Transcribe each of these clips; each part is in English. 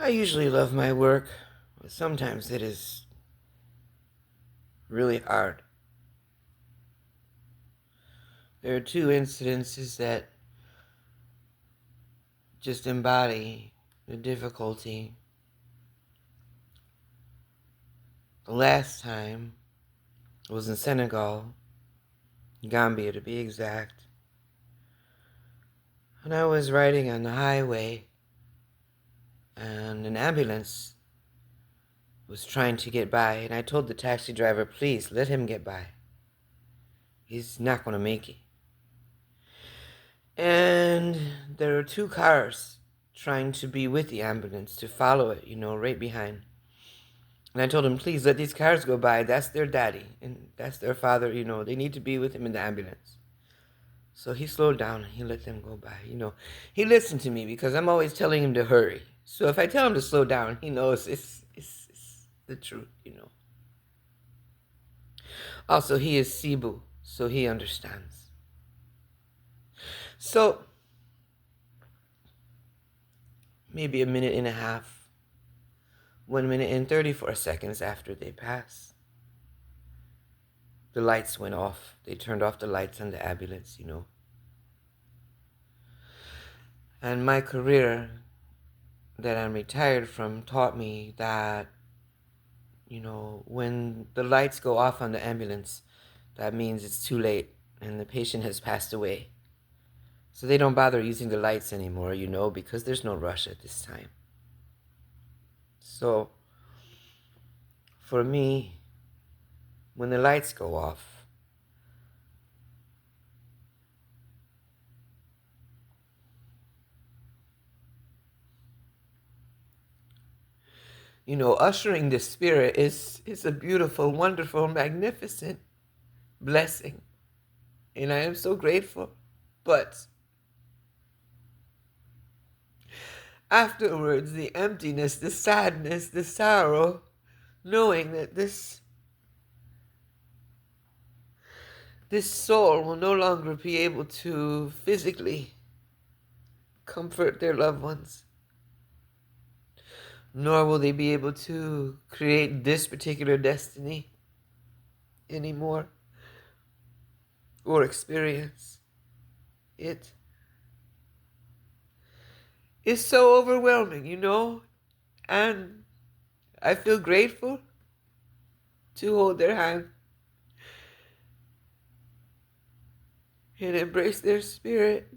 I usually love my work, but sometimes it is really hard. There are two incidences that just embody the difficulty. The last time was in Senegal, Gambia to be exact, and I was riding on the highway, and an ambulance was trying to get by, and I told the taxi driver, please let him get by. He's not going to make it. And there are two cars trying to be with the ambulance, to follow it, right behind. And I told him, please let these cars go by. That's their daddy, and that's their father, They need to be with him in the ambulance. So he slowed down and he let them go by, He listened to me because I'm always telling him to hurry. So if I tell him to slow down, he knows it's the truth. Also, he is Cebu, so he understands. So maybe a minute and a half, 1 minute and 34 seconds after they pass, the lights went off. They turned off the lights on the ambulance, And my career that I'm retired from taught me that, when the lights go off on the ambulance, that means it's too late and the patient has passed away. So they don't bother using the lights anymore, because there's no rush at this time. So for me, when the lights go off, ushering the spirit is a beautiful, wonderful, magnificent blessing. And I am so grateful. But afterwards, the emptiness, the sadness, the sorrow, knowing that this soul will no longer be able to physically comfort their loved ones, nor will they be able to create this particular destiny anymore or experience it. It's so overwhelming, and I feel grateful to hold their hand and embrace their spirit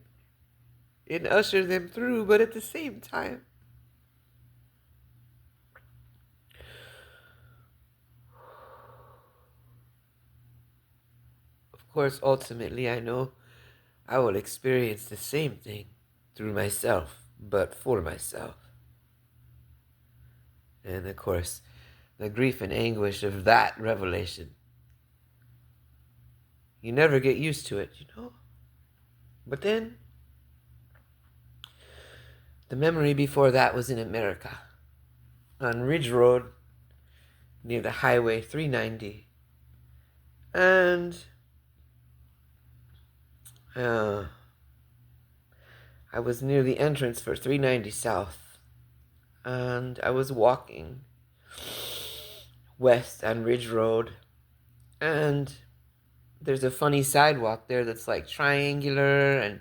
and usher them through, but at the same time, of course, ultimately, I know I will experience the same thing through myself, but for myself. And of course, the grief and anguish of that revelation, you never get used to it, But then, the memory before that was in America, on Ridge Road, near the Highway 390. And I was near the entrance for 390 South, and I was walking west on Ridge Road, and there's a funny sidewalk there that's like triangular, and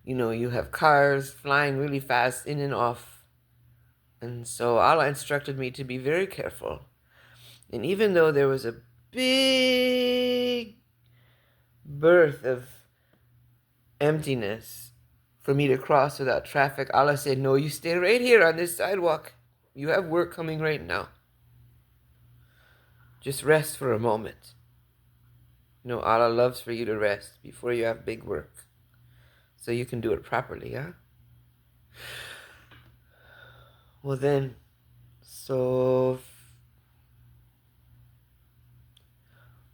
you have cars flying really fast in and off. And so Allah instructed me to be very careful. And even though there was a big birth of emptiness for me to cross without traffic, Allah said, no, you stay right here on this sidewalk. You have work coming right now. Just rest for a moment. Allah loves for you to rest before you have big work, so you can do it properly, huh? Well then, so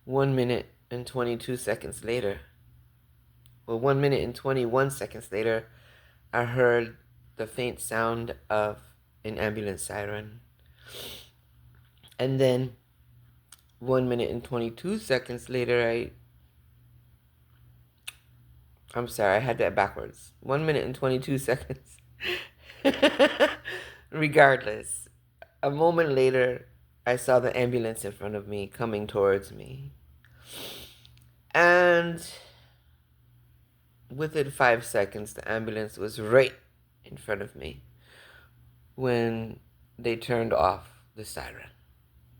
1 minute and 22 seconds later, 1 minute and 21 seconds later, I heard the faint sound of an ambulance siren. And then 1 minute and 22 seconds later, I'm sorry, I had that backwards. 1 minute and 22 seconds. Regardless, a moment later, I saw the ambulance in front of me coming towards me. And within 5 seconds, the ambulance was right in front of me when they turned off the siren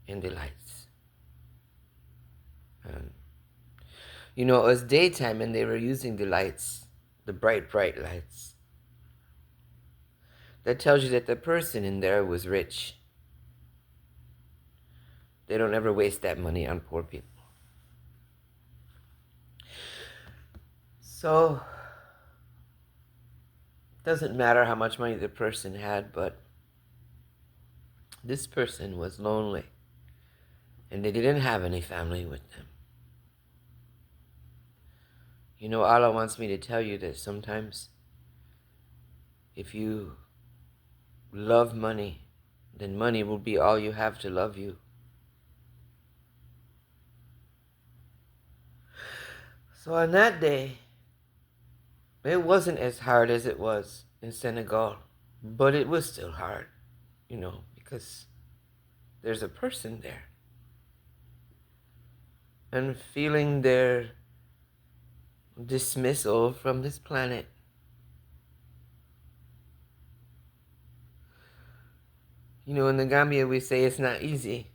and the lights. And, you know, it was daytime and they were using the lights, the bright, bright lights. That tells you that the person in there was rich. They don't ever waste that money on poor people. So, it doesn't matter how much money the person had, but this person was lonely. And they didn't have any family with them. You know, Allah wants me to tell you that sometimes if you love money, then money will be all you have to love you. So on that day, it wasn't as hard as it was in Senegal, but it was still hard, you know, because there's a person there. And feeling their dismissal from this planet. You know, in the Gambia we say it's not easy.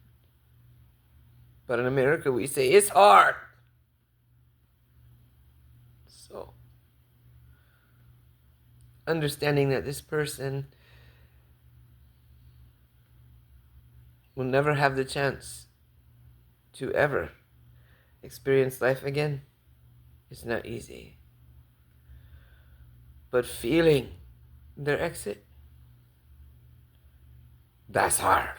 But in America we say it's hard. So, understanding that this person will never have the chance to ever experience life again, it's not easy. But feeling their exit, that's hard.